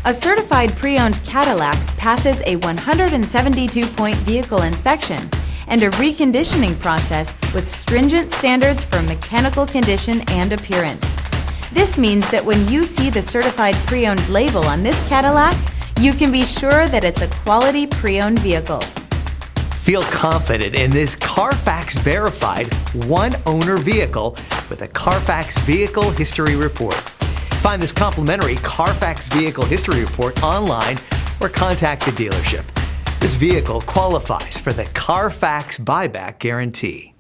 A certified pre-owned Cadillac passes a 172-point vehicle inspection and a reconditioning process with stringent standards for mechanical condition and appearance. This means that when you see the certified pre-owned label on this Cadillac, you can be sure that it's a quality pre-owned vehicle. Feel confident in this CarFax verified one-owner vehicle with a CarFax Vehicle History Report. Find this complimentary CarFax Vehicle History Report online or contact the dealership. This vehicle qualifies for the CarFax Buyback Guarantee.